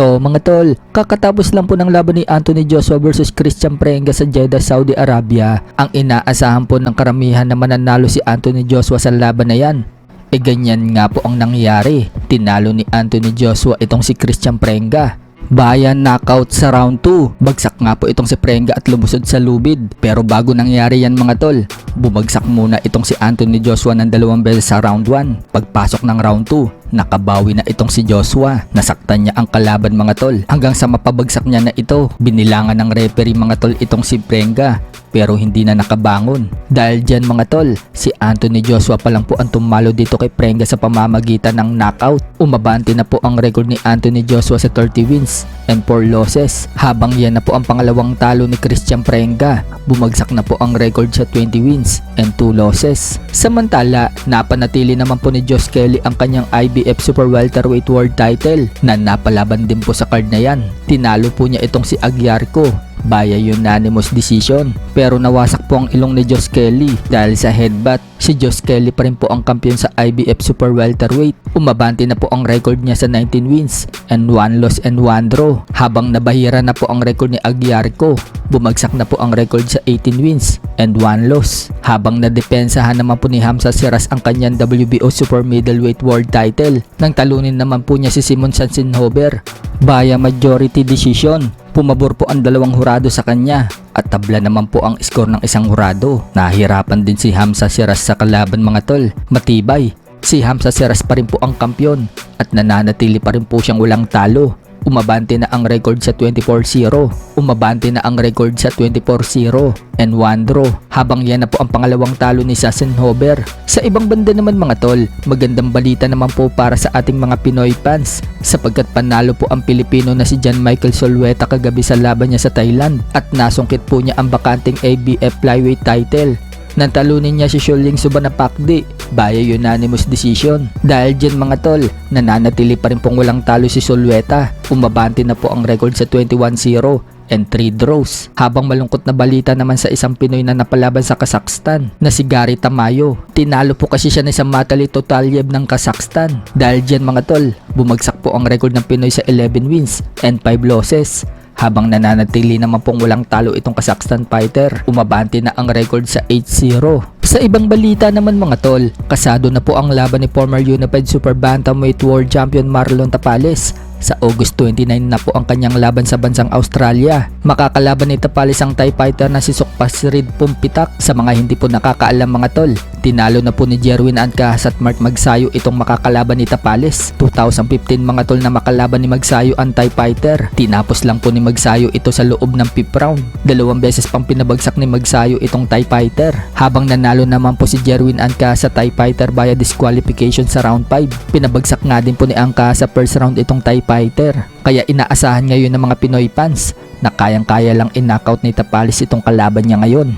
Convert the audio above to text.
So mga tol, kakatapos lang po ng laban ni Anthony Joshua versus Christian Prenga sa Jeddah, Saudi Arabia. Ang inaasahan po ng karamihan na mananalo si Anthony Joshua sa laban na yan. E ganyan nga po ang nangyari. Tinalo ni Anthony Joshua itong si Christian Prenga. Bayan knockout sa round 2. Bagsak nga po itong si Prenga at lumusod sa lubid. Pero bago nangyari yan mga tol, bumagsak muna itong si Anthony Joshua ng 2 beses sa round 1. Pagpasok ng round 2, nakabawi na itong si Joshua. Nasaktan niya ang kalaban mga tol. Hanggang sa mapabagsak niya na ito, binilangan ng referee mga tol itong si Prenga. Pero hindi na nakabangon. Dahil dyan mga tol, si Anthony Joshua pa lang po ang tumalo dito kay Prenga sa pamamagitan ng knockout. Umabante na po ang record ni Anthony Joshua sa 30 wins and 4 losses. Habang yan na po ang pangalawang talo ni Christian Prenga, bumagsak na po ang record sa 20 wins and 2 losses. Samantala, napanatili naman po ni Josh Kelly ang kanyang IBF Super Welterweight World Title na napalaban din po sa card na yan. Tinalo po niya itong si Aguiarco via unanimous decision. Pero nawasak po ang ilong ni Josh Kelly dahil sa headbutt. Si Josh Kelly pa rin po ang kampiyon sa IBF Super Welterweight. Umabante na po ang record niya sa 19 wins and 1 loss and 1 draw. Habang nabahira na po ang record ni Aguiarco, bumagsak na po ang record sa 18 wins and 1 loss. Habang nadepensahan naman po ni Hamza Siras ang kanyang WBO Super Middleweight World Title nang talunin naman po niya si Simon Sansinhober via majority decision. Pumabor po ang dalawang hurado sa kanya at tabla naman po ang score ng isang hurado. Nahirapan din si Hamza Siras sa kalaban mga tol. Matibay, si Hamza Siras pa rin po ang kampiyon at nananatili pa rin po siyang walang talo. Umabante na ang record sa 24-0. Umabante na ang record sa 24-0 and 1 draw. Habang yan na po ang pangalawang talo ni Sansinhober. Sa ibang banda naman mga tol, magandang balita naman po para sa ating mga Pinoy fans sapagkat panalo po ang Pilipino na si John Michael Solweta kagabi sa laban niya sa Thailand at nasungkit po niya ang bakanting ABF Flyweight title. Nantalunin niya si Sholing Subanapakdi via unanimous decision. Dahil dyan mga tol, nananatili pa rin pong walang talo si Solweta. Umabante na po ang record sa 21-0 and 3 draws. Habang malungkot na balita naman sa isang Pinoy na napalaban sa Kazakhstan na si Gary Tamayo. Tinalo po kasi siya ni Samatali Totalyev ng Kazakhstan. Dahil dyan mga tol, bumagsak po ang record ng Pinoy sa 11 wins and 5 losses. Habang nananatili naman pong walang talo itong Kazakhstan fighter, umabante na ang record sa 8-0. Sa ibang balita naman mga tol, kasado na po ang laban ni former Unified Super Bantamweight World Champion Marlon Tapales. Sa August 29 na po ang kanyang laban sa bansang Australia. Makakalaban ni Tapales ang Thai fighter na si Sukpasrid Pumpitak. Sa mga hindi po nakakaalam mga tol, tinalo na po ni Jerwin Ancahas at Mark Magsayo itong makakalaban ni Tapales. 2015 mga tol na makalaban ni Magsayo ang Thai fighter. Tinapos lang po ni Magsayo ito sa loob ng 5th round. 2 beses pang pinabagsak ni Magsayo itong Thai fighter. Habang nanalo naman po si Jerwin Ancahas sa Thai fighter via disqualification sa round 5. Pinabagsak nga din po ni Ancahas sa first round itong Thai fighter. Kaya inaasahan ngayon ng mga Pinoy fans na kayang-kaya lang in-knockout ni Tapales itong kalaban niya ngayon.